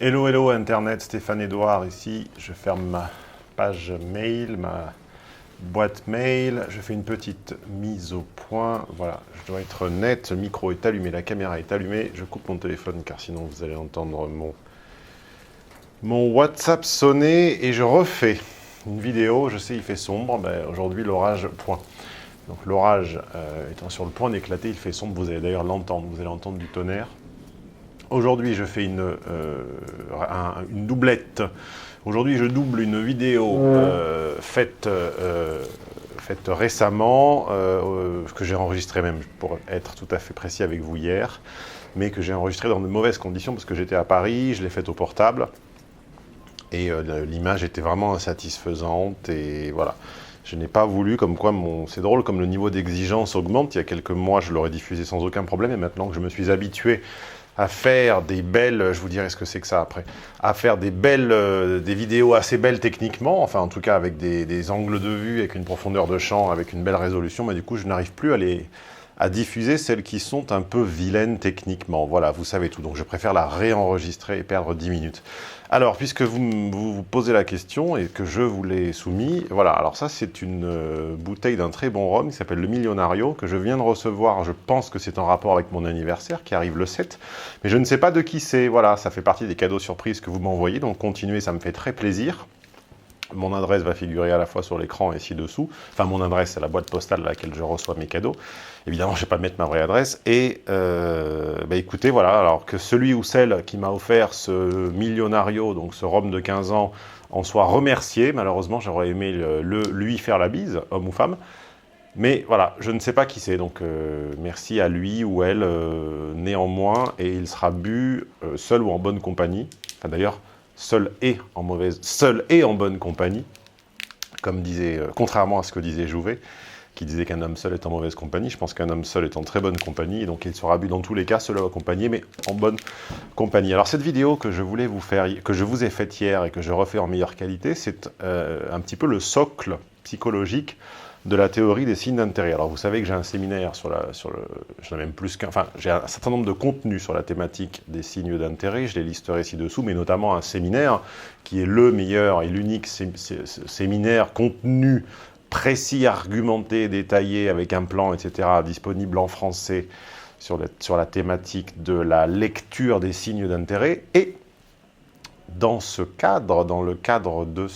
Hello, hello Internet, Stéphane Edouard ici. Je ferme ma page mail, ma boîte mail. Je fais une petite mise au point. Voilà, je dois être net. Le micro est allumé, la caméra est allumée. Je coupe mon téléphone car sinon vous allez entendre mon WhatsApp sonner et je refais une vidéo. Je sais, il fait sombre. Ben, aujourd'hui, l'orage, point. Donc l'orage étant sur le point d'éclater, il fait sombre. Vous allez d'ailleurs l'entendre. Vous allez entendre du tonnerre. Aujourd'hui, je fais une doublette. Aujourd'hui, je double une vidéo faite récemment, que j'ai enregistrée même, pour être tout à fait précis avec vous hier, mais que j'ai enregistrée dans de mauvaises conditions parce que j'étais à Paris, je l'ai faite au portable, et l'image était vraiment insatisfaisante, et voilà. Je n'ai pas voulu, comme quoi, c'est drôle, comme le niveau d'exigence augmente. Il y a quelques mois, je l'aurais diffusé sans aucun problème, et maintenant que je me suis habitué à faire des belles, je vous dirai ce que c'est que ça après, à faire des vidéos assez belles techniquement, enfin en tout cas avec des angles de vue, avec une profondeur de champ, avec une belle résolution, mais du coup je n'arrive plus à diffuser celles qui sont un peu vilaines techniquement. Voilà, vous savez tout, donc je préfère la réenregistrer et perdre 10 minutes. Alors, puisque vous posez la question et que je vous l'ai soumis, voilà, alors ça c'est une bouteille d'un très bon rhum qui s'appelle le Millionario, que je viens de recevoir. Je pense que c'est en rapport avec mon anniversaire qui arrive le 7, mais je ne sais pas de qui c'est. Voilà, ça fait partie des cadeaux surprises que vous m'envoyez, donc continuez, ça me fait très plaisir. Mon adresse va figurer à la fois sur l'écran et ci-dessous. Enfin, mon adresse, c'est la boîte postale à laquelle je reçois mes cadeaux. Évidemment, je ne vais pas mettre ma vraie adresse. Et écoutez, voilà, alors que celui ou celle qui m'a offert ce Millionario, donc ce rhum de 15 ans, en soit remercié. Malheureusement, j'aurais aimé lui faire la bise, homme ou femme. Mais voilà, je ne sais pas qui c'est, donc merci à lui ou elle néanmoins. Et il sera bu seul ou en bonne compagnie. Enfin, d'ailleurs, seul et en bonne compagnie, comme disait, contrairement à ce que disait Jouvet, qui disait qu'un homme seul est en mauvaise compagnie. Je pense qu'un homme seul est en très bonne compagnie, et donc il sera bu dans tous les cas, seul ou accompagné, mais en bonne compagnie. Alors cette vidéo que je voulais vous faire, que je vous ai faite hier et que je refais en meilleure qualité, c'est un petit peu le socle psychologique de la théorie des signes d'intérêt. Alors vous savez que j'ai un séminaire j'en ai même plus qu'un, enfin j'ai un certain nombre de contenus sur la thématique des signes d'intérêt, je les listerai ci-dessous, mais notamment un séminaire qui est le meilleur et l'unique séminaire contenu, précis, argumenté, détaillé, avec un plan, etc., disponible en français sur la thématique de la lecture des signes d'intérêt. Et dans ce cadre, dans le cadre de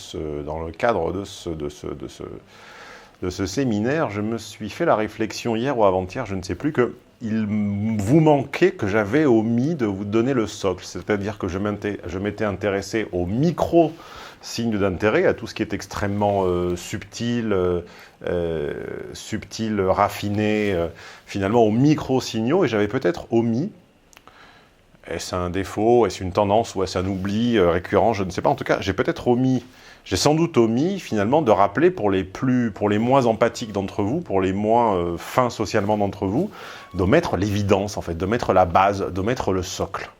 ce séminaire, je me suis fait la réflexion hier ou avant-hier, je ne sais plus, qu'il vous manquait, que j'avais omis de vous donner le socle. C'est-à-dire que je m'étais intéressé aux micro-signes d'intérêt, à tout ce qui est extrêmement subtil, raffiné, finalement aux micro-signaux, et j'avais peut-être omis. Est-ce un défaut, est-ce une tendance, ou est-ce un oubli récurrent, je ne sais pas. En tout cas, j'ai sans doute omis finalement de rappeler pour les moins empathiques d'entre vous, pour les moins fins socialement d'entre vous, de mettre l'évidence en fait, de mettre la base, de mettre le socle.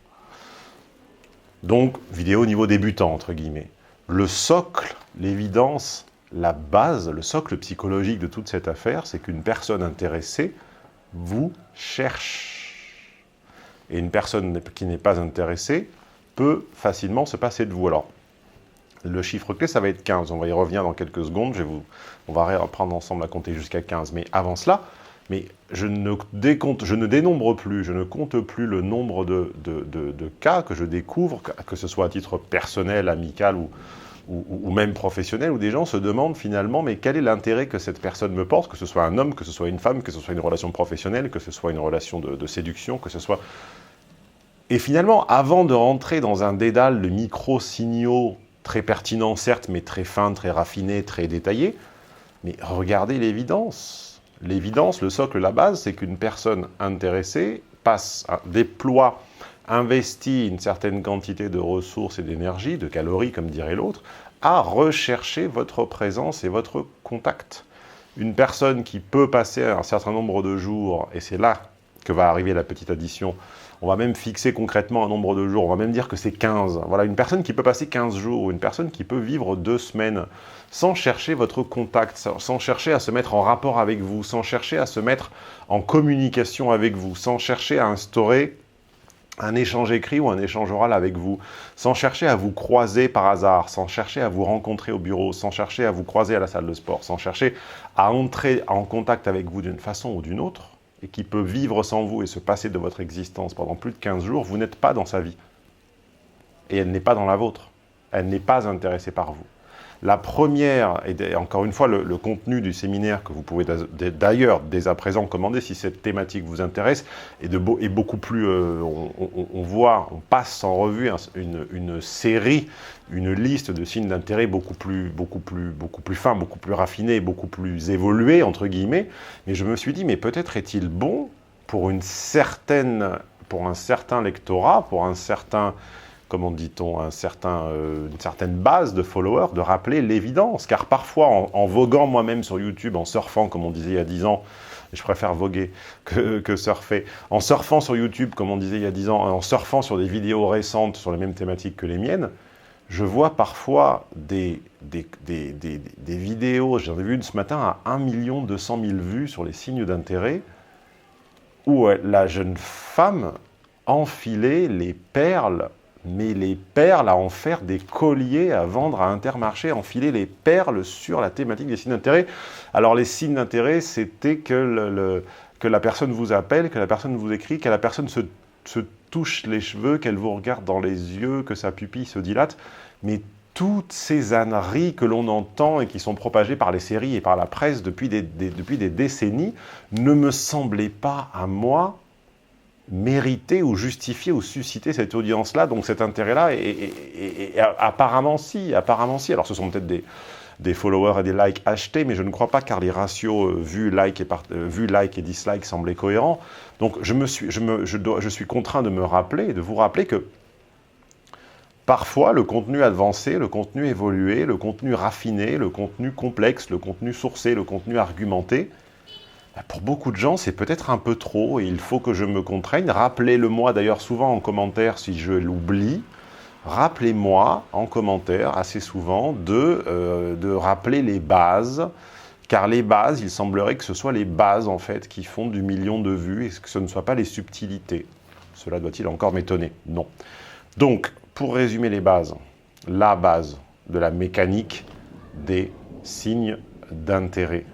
Donc, vidéo au niveau débutant, entre guillemets. Le socle, l'évidence, la base, le socle psychologique de toute cette affaire, c'est qu'une personne intéressée vous cherche. Et une personne qui n'est pas intéressée peut facilement se passer de vous. Alors, le chiffre clé, ça va être 15. On va y revenir dans quelques secondes. On va reprendre ensemble à compter jusqu'à 15. Mais avant cela, je ne dénombre plus, je ne compte plus le nombre de cas que je découvre, que ce soit à titre personnel, amical ou même professionnel, où des gens se demandent finalement, mais quel est l'intérêt que cette personne me porte, que ce soit un homme, que ce soit une femme, que ce soit une relation professionnelle, que ce soit une relation de séduction, que ce soit... Et finalement, avant de rentrer dans un dédale de micro-signaux très pertinents, certes, mais très fins, très raffinés, très détaillés, mais regardez l'évidence. L'évidence, le socle, la base, c'est qu'une personne intéressée déploie, investit une certaine quantité de ressources et d'énergie, de calories, comme dirait l'autre, à rechercher votre présence et votre contact. Une personne qui peut passer un certain nombre de jours, et c'est là que va arriver la petite addition, on va même fixer concrètement un nombre de jours, on va même dire que c'est 15. Voilà, une personne qui peut passer 15 jours, une personne qui peut vivre 2 semaines, sans chercher votre contact, sans chercher à se mettre en rapport avec vous, sans chercher à se mettre en communication avec vous, sans chercher à instaurer un échange écrit ou un échange oral avec vous, sans chercher à vous croiser par hasard, sans chercher à vous rencontrer au bureau, sans chercher à vous croiser à la salle de sport, sans chercher à entrer en contact avec vous d'une façon ou d'une autre, et qui peut vivre sans vous et se passer de votre existence pendant plus de 15 jours, vous n'êtes pas dans sa vie. Et elle n'est pas dans la vôtre. Elle n'est pas intéressée par vous. La première, et encore une fois, le contenu du séminaire que vous pouvez d'ailleurs dès à présent commander si cette thématique vous intéresse, est beaucoup plus, on passe en revue une série, une liste de signes d'intérêt beaucoup plus fin, beaucoup plus raffiné, beaucoup plus évolué, entre guillemets. Mais je me suis dit, mais peut-être est-il bon pour un certain lectorat, pour un certain, comment dit-on, une certaine base de followers, de rappeler l'évidence. Car parfois, en voguant moi-même sur YouTube, en surfant, comme on disait il y a 10 ans, et je préfère voguer que surfer, en surfant sur YouTube, comme on disait il y a 10 ans, en surfant sur des vidéos récentes sur les mêmes thématiques que les miennes, je vois parfois des vidéos, j'en ai vu une ce matin à 1 200 000 vues sur les signes d'intérêt, où la jeune femme enfilait les perles, mais les perles à en faire des colliers à vendre à Intermarché, enfiler les perles sur la thématique des signes d'intérêt. Alors les signes d'intérêt, c'était que la personne vous appelle, que la personne vous écrit, que la personne se touche les cheveux, qu'elle vous regarde dans les yeux, que sa pupille se dilate. Mais toutes ces âneries que l'on entend et qui sont propagées par les séries et par la presse depuis des décennies ne me semblaient pas à moi mériter ou justifier ou susciter cette audience-là, donc cet intérêt-là, et apparemment si. Alors ce sont peut-être des followers et des likes achetés, mais je ne crois pas, car les ratios vus, like et dislike semblaient cohérents. Donc je suis contraint de me rappeler, de vous rappeler que parfois le contenu avancé, le contenu évolué, le contenu raffiné, le contenu complexe, le contenu sourcé, le contenu argumenté, pour beaucoup de gens, c'est peut-être un peu trop et il faut que je me contraigne. Rappelez-le-moi d'ailleurs souvent en commentaire si je l'oublie. Rappelez-moi en commentaire assez souvent de rappeler les bases. Car les bases, il semblerait que ce soit les bases en fait qui font du million de vues et que ce ne soit pas les subtilités. Cela doit-il encore m'étonner? Non. Donc, pour résumer les bases, la base de la mécanique des signes d'intérêt.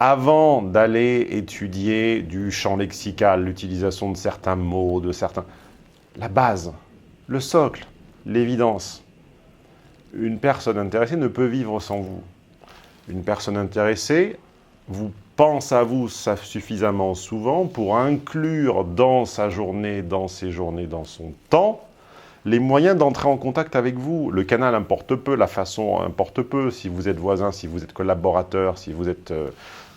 Avant d'aller étudier du champ lexical, l'utilisation de certains mots, la base, le socle, l'évidence. Une personne intéressée ne peut vivre sans vous. Une personne intéressée vous pense à vous suffisamment souvent pour inclure dans sa journée, dans ses journées, dans son temps, les moyens d'entrer en contact avec vous. Le canal importe peu, la façon importe peu. Si vous êtes voisin, si vous êtes collaborateur, si vous êtes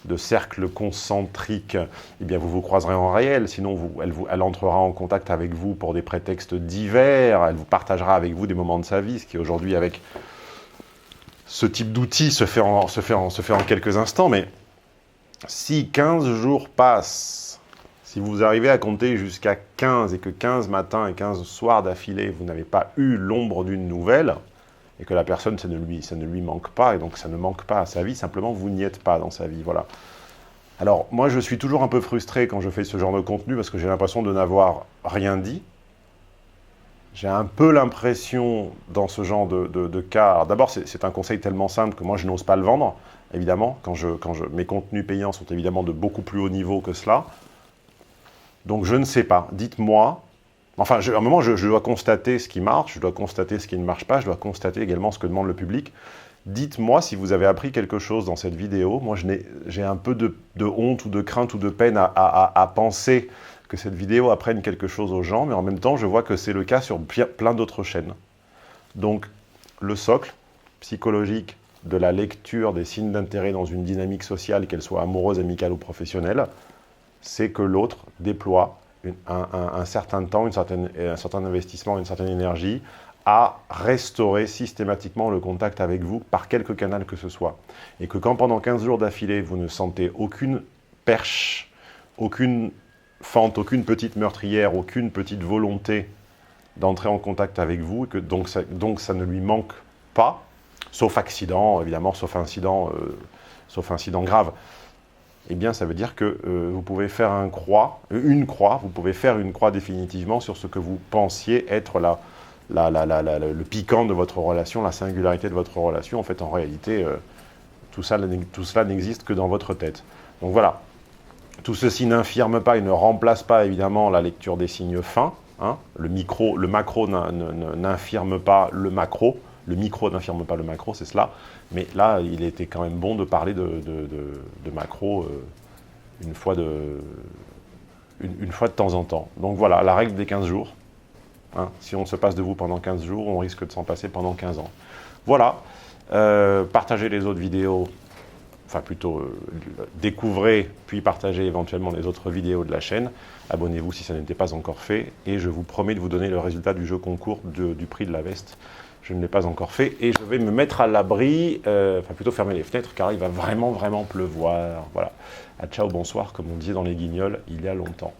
de cercle concentrique, eh bien vous vous croiserez en réel, sinon elle entrera en contact avec vous pour des prétextes divers, elle vous partagera avec vous des moments de sa vie, ce qui aujourd'hui avec ce type d'outil se fait en quelques instants, mais si 15 jours passent, si vous arrivez à compter jusqu'à 15 et que 15 matins et 15 soirs d'affilée, vous n'avez pas eu l'ombre d'une nouvelle, et que la personne, ça ne lui manque pas, et donc ça ne manque pas à sa vie, simplement vous n'y êtes pas dans sa vie, voilà. Alors, moi je suis toujours un peu frustré quand je fais ce genre de contenu, parce que j'ai l'impression de n'avoir rien dit. J'ai un peu l'impression, dans ce genre de cas, alors d'abord c'est un conseil tellement simple que moi je n'ose pas le vendre, évidemment, mes contenus payants sont évidemment de beaucoup plus haut niveau que cela. Donc je ne sais pas, dites-moi. Enfin, à un moment, je dois constater ce qui marche, je dois constater ce qui ne marche pas, je dois constater également ce que demande le public. Dites-moi si vous avez appris quelque chose dans cette vidéo. Moi, j'ai un peu de honte ou de crainte ou de peine à penser que cette vidéo apprenne quelque chose aux gens, mais en même temps, je vois que c'est le cas sur plein d'autres chaînes. Donc, le socle psychologique de la lecture des signes d'intérêt dans une dynamique sociale, qu'elle soit amoureuse, amicale ou professionnelle, c'est que l'autre déploie un certain temps, un certain investissement, une certaine énergie à restaurer systématiquement le contact avec vous par quelque canal que ce soit. Et que quand pendant 15 jours d'affilée, vous ne sentez aucune perche, aucune fente, aucune petite meurtrière, aucune petite volonté d'entrer en contact avec vous, et que donc ça ne lui manque pas, sauf accident, évidemment, sauf incident grave. eh bien ça veut dire que vous pouvez faire vous pouvez faire une croix définitivement sur ce que vous pensiez être le piquant de votre relation, la singularité de votre relation. En fait, en réalité, tout cela n'existe que dans votre tête. Donc voilà, tout ceci n'infirme pas et ne remplace pas évidemment la lecture des signes fins. Hein. Le macro n'infirme pas le macro. Le micro n'infirme pas le macro, c'est cela. Mais là, il était quand même bon de parler de macro une fois de temps en temps. Donc voilà, la règle des 15 jours. Hein. Si on se passe de vous pendant 15 jours, on risque de s'en passer pendant 15 ans. Voilà. Partagez les autres vidéos. Enfin plutôt, découvrez, puis partagez éventuellement les autres vidéos de la chaîne. Abonnez-vous si ça n'était pas encore fait. Et je vous promets de vous donner le résultat du jeu concours du prix de la veste. Je ne l'ai pas encore fait. Et je vais me mettre à l'abri, enfin plutôt fermer les fenêtres, car il va vraiment, vraiment pleuvoir. Voilà. À ciao, bonsoir, comme on disait dans les Guignols il y a longtemps.